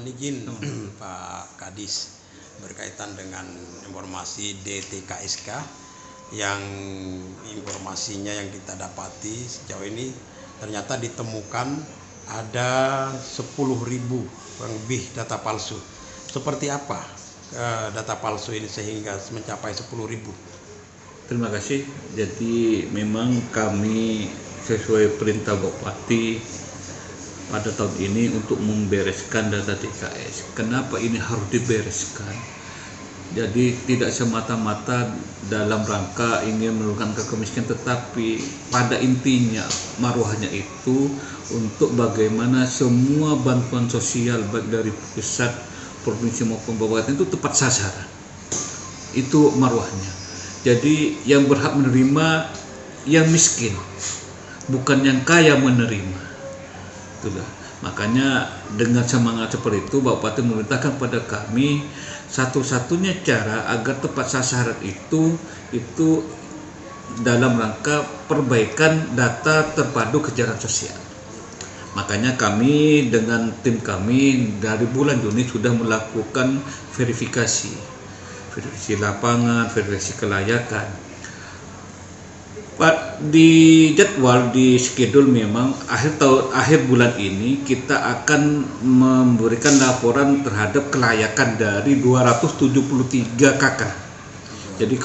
Mohon izin Pak Kadis berkaitan dengan informasi DTKSK yang informasinya yang kita dapati sejauh ini ternyata ditemukan ada 10.000 lebih data palsu. Seperti apa data palsu ini sehingga mencapai 10.000? Terima kasih. Jadi memang kami sesuai perintah Bupati pada tahun ini untuk membereskan data DKS. Kenapa ini harus dibereskan? Jadi tidak semata-mata dalam rangka ingin menurunkan kemiskinan, tetapi pada intinya maruahnya itu untuk bagaimana semua bantuan sosial baik dari pusat, provinsi maupun kabupaten itu tepat sasaran. Itu maruahnya. Jadi yang berhak menerima yang miskin, bukan yang kaya menerima. Itulah. Makanya dengan semangat seperti itu Bapak Bupati memerintahkan pada kami satu-satunya cara agar tepat sasaran itu dalam rangka perbaikan data terpadu kejahatan sosial. Makanya kami dengan tim kami dari bulan Juni sudah melakukan verifikasi lapangan, verifikasi kelayakan. Di jadwal, di schedule memang akhir bulan ini kita akan memberikan laporan terhadap kelayakan dari 273 KK. Jadi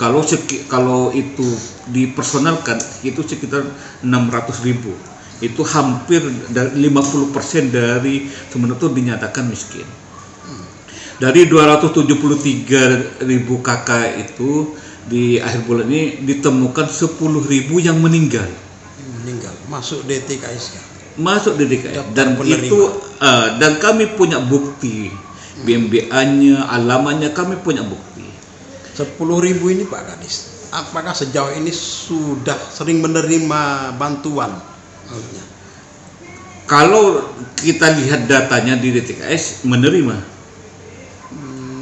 kalau itu dipersonalkan itu sekitar 600.000. Itu hampir 50% dari sebenarnya itu dinyatakan miskin. Dari 273.000 KK itu di akhir bulan ini ditemukan 10.000 yang meninggal. Masuk DTKSK. Masuk DTKS dan itu dan kami punya bukti BMBA-nya, alamannya kami punya bukti. 10.000 ini Pak Kadis, apakah sejauh ini sudah sering menerima bantuan? Kalau kita lihat datanya di DTKS menerima,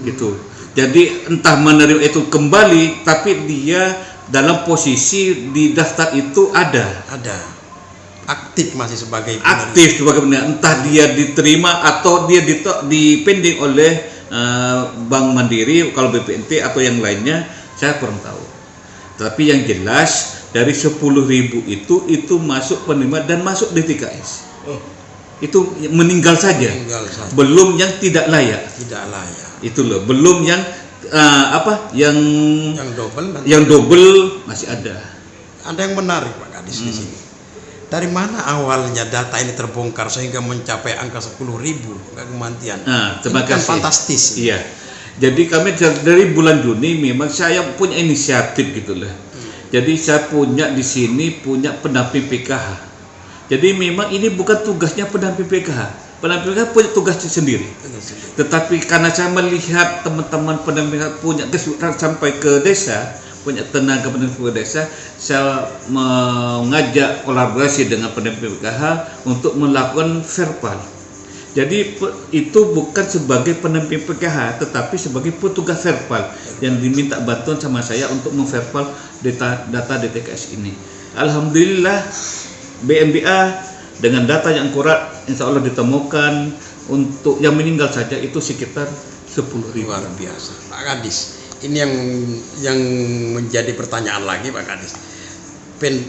gitu. Jadi entah menerima itu kembali, tapi dia dalam posisi di daftar itu ada aktif masih sebagai penerima. Aktif sebagai penerima. Entah dia diterima atau dia dipending oleh Bank Mandiri, kalau BPNT atau yang lainnya saya kurang tahu. Tapi yang jelas dari 10.000 itu masuk penerima dan masuk DTKS. Itu meninggal saja. Belum yang tidak layak. Itu loh, belum yang yang double masih ada. Ada yang menarik Pak Kadis di sini. Dari mana awalnya data ini terbongkar sehingga mencapai angka 10.000 kematian? Terima kasih. Kan fantastis. Iya. Jadi kami dari bulan Juni memang saya punya inisiatif gitulah. Jadi saya punya di sini punya pendamping PKH. Jadi memang ini bukan tugasnya pendamping PKH. Pendamping PKH punya tugasnya sendiri. Tetapi karena saya melihat teman-teman pendamping punya kesulitan sampai ke desa, punya tenaga pendamping ke desa, saya mengajak kolaborasi dengan pendamping PKH untuk melakukan verbal. Jadi itu bukan sebagai pendamping PKH, tetapi sebagai petugas verbal yang diminta bantuan sama saya untuk memverbal data DTKS ini. Alhamdulillah BMBA dengan data yang akurat insya Allah ditemukan. Untuk yang meninggal saja itu sekitar 10.000. Luar biasa Pak Kadis. Ini yang menjadi pertanyaan lagi Pak Kadis.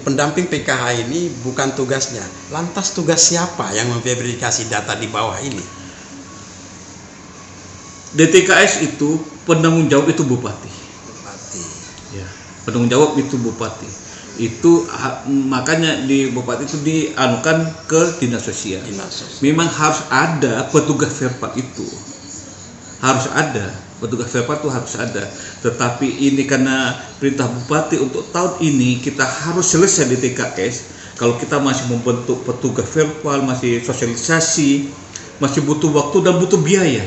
Pendamping PKH ini bukan tugasnya. Lantas tugas siapa yang memverifikasi data di bawah ini? DTKS itu penanggung jawab itu Bupati. Ya, penanggung jawab itu Bupati. Itu makanya di Bupati itu dianukan ke Dinas Sosial. Memang harus ada petugas verbal itu. Harus ada. Petugas verbal itu harus ada. Tetapi ini karena perintah Bupati untuk tahun ini kita harus selesai di DTKS. Kalau kita masih membentuk petugas verbal, masih sosialisasi, masih butuh waktu dan butuh biaya.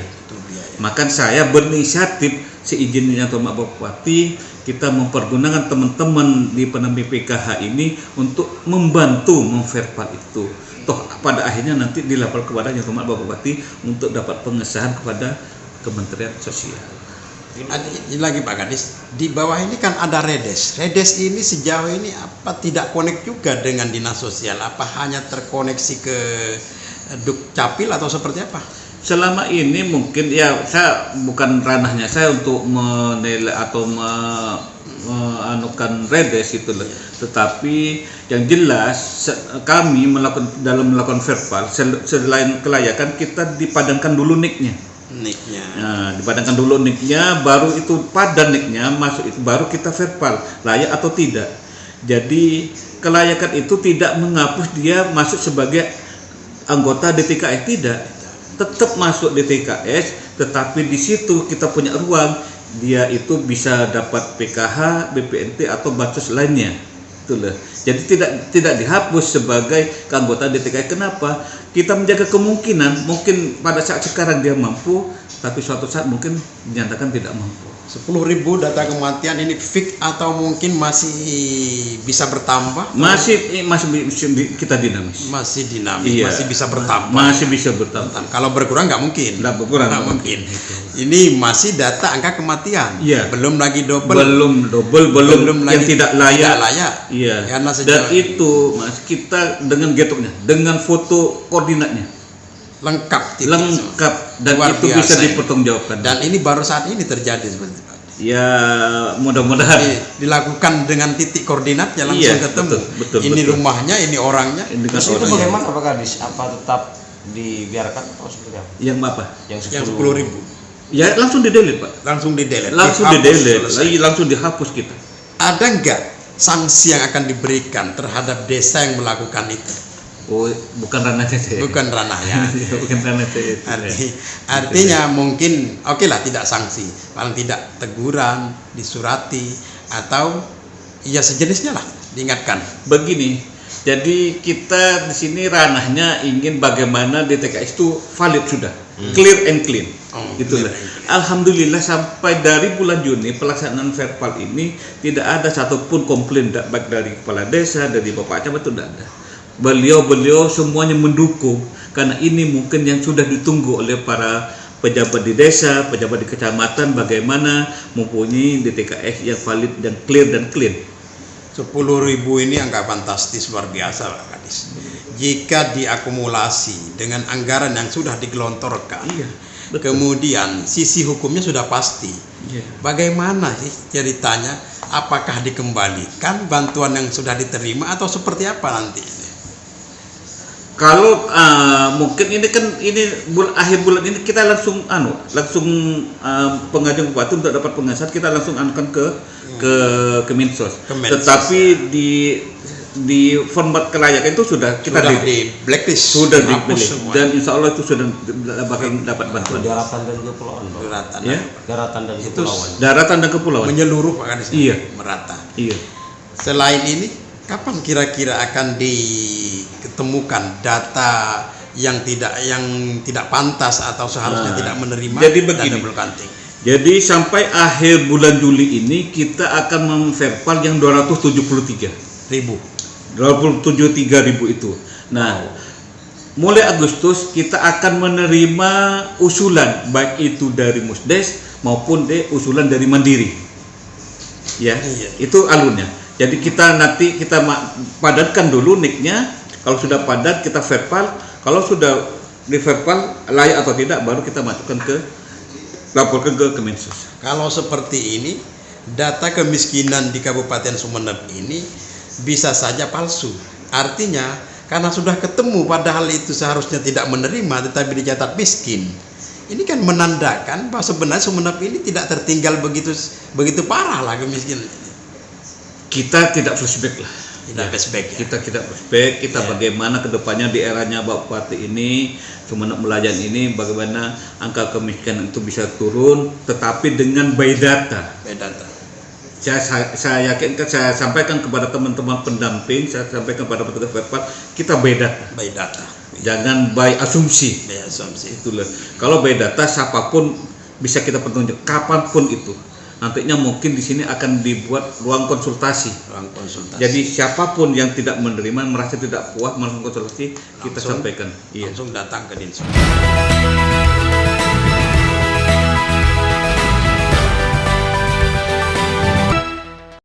Maka saya berinisiatif seizinnya Pak Bupati, kita mempergunakan teman-teman di pendamping PKH ini untuk membantu memverbal itu. Toh pada akhirnya nanti dilapor kepada yang Bapak Bupati untuk dapat pengesahan kepada Kementerian Sosial. Ini lagi Pak Kadis, di bawah ini kan ada Redes. Redes ini sejauh ini apa tidak connect juga dengan Dinas Sosial? Apa hanya terkoneksi ke Dukcapil atau seperti apa? Selama ini mungkin ya saya bukan ranahnya saya untuk menilai atau anukan redes itu loh. Tetapi yang jelas kami melakukan verbal selain kelayakan kita dipadankan dulu nicknya. Nah, dipadankan dulu nicknya, baru itu padan nicknya masuk itu baru kita verbal layak atau tidak. Jadi kelayakan itu tidak menghapus dia masuk sebagai anggota DTKS, tidak. Tetap masuk DTKS, tetapi di situ kita punya ruang dia itu bisa dapat PKH, BPNT atau bansos lainnya. Itulah. Jadi tidak dihapus sebagai keanggotaan DTKS. Kenapa? Kita menjaga kemungkinan mungkin pada saat sekarang dia mampu, tapi suatu saat mungkin dinyatakan tidak mampu. 10.000 data kematian ini fix atau mungkin masih bisa bertambah? Masih kita dinamis. Masih dinamis, Iya. masih bisa bertambah. Masih bisa bertambah. Kalau berkurang nggak mungkin. Nggak berkurang. Nggak mungkin. Ini masih data angka kematian. Iya. Belum lagi double. Belum yang lagi tidak layak. Iya. Karena Dan sejauh itu Mas, kita dengan getoknya, dengan foto koordinatnya lengkap dan Luar itu biasa bisa ini. dipertanggungjawabkan. Dan ini baru saat ini terjadi seperti itu. Ya mudah-mudahan Dilakukan dengan titik koordinatnya langsung Iya, ketemu. betul, ini betul. rumahnya, ini orangnya. Terus itu bagaimana Pak Kadis? Apa tetap dibiarkan atau seperti apa? yang apa? Yang Yang 10.000 Ya langsung di-delete, Pak. langsung di-delete. Langsung Dihapus, di-delete, selesai. langsung dihapus kita. Ada nggak sanksi yang akan diberikan terhadap desa yang melakukan itu? Oh, bukan ranah saya. Bukan ranahnya. Bukan ranah saya. Artinya mungkin oke lah tidak sanksi, paling tidak teguran, disurati atau ya sejenisnya lah diingatkan. Begini, jadi kita di sini ranahnya ingin bagaimana DTKS itu valid sudah, clear and clean. Itulah. Alhamdulillah sampai dari bulan Juni pelaksanaan verbal ini tidak ada satupun komplain baik dari kepala desa, dari Bapak Camat, itu tidak ada. Beliau semuanya mendukung karena ini mungkin yang sudah ditunggu oleh para pejabat di desa, pejabat di kecamatan, bagaimana mempunyai DTKS yang valid dan clean. 10.000 ini angka fantastis luar biasa Pak Kadis. Jika diakumulasi dengan anggaran yang sudah digelontorkan, Iya, betul. kemudian sisi hukumnya sudah pasti. Iya. Bagaimana sih ceritanya? Apakah dikembalikan bantuan yang sudah diterima atau seperti apa nanti? Kalau mungkin ini kan akhir bulan ini kita langsung pengajuan bupati untuk dapat penghasilan kita langsung anukan ke Kemensos. Tetapi di format kelayakan itu sudah kita di blacklist, sudah di dihapus blacklist. semua. Dan insya Allah itu sudah bakal dapat bantuan. Daratan dan kepulauan, Pak. Daratan, Ya? Daratan dan Itu kepulauan. Daratan dan kepulauan. menyeluruh Pak Kadis. Iya. Merata. Iya. Selain ini, kapan kira-kira akan diketemukan data yang tidak pantas atau seharusnya tidak menerima jadi begini. dana double counting? Jadi sampai akhir bulan Juli ini kita akan memverbal yang 273.000 itu. Nah, mulai Agustus kita akan menerima usulan baik itu dari Musdes maupun usulan dari Mandiri. Ya, Iya. itu alurnya. Jadi kita padatkan dulu nicknya. Kalau sudah padat kita verbal. Kalau sudah di verbal layak atau tidak baru kita masukkan laporkan ke Kemensos. Kalau seperti ini, data kemiskinan di Kabupaten Sumeneb ini bisa saja palsu. Artinya, karena sudah ketemu padahal itu seharusnya tidak menerima tetapi dicatat miskin. Ini kan menandakan bahwa sebenarnya Sumeneb ini tidak tertinggal begitu parah lah kemiskinan. Kita tidak flashback lah. Tidak flashback ya. Kita tidak flashback, kita Ya. bagaimana kedepannya di eranya Bapak Bupati ini, Sumeneb Melayan ini, bagaimana angka kemiskinan itu bisa turun, tetapi dengan by data. Beda data. Saya yakinkan, saya sampaikan kepada teman-teman pendamping, saya sampaikan kepada petugas verbal, kita by data. By data. Jangan by asumsi. By asumsi. Itulah. Kalau by data siapapun bisa kita pertanggung kapanpun itu. Nantinya mungkin di sini akan dibuat ruang konsultasi. Ruang konsultasi. Jadi siapapun yang tidak menerima, merasa tidak puas melakukan konsultasi, kita Langsung- sampaikan. Iya. Langsung datang ke Dinsos.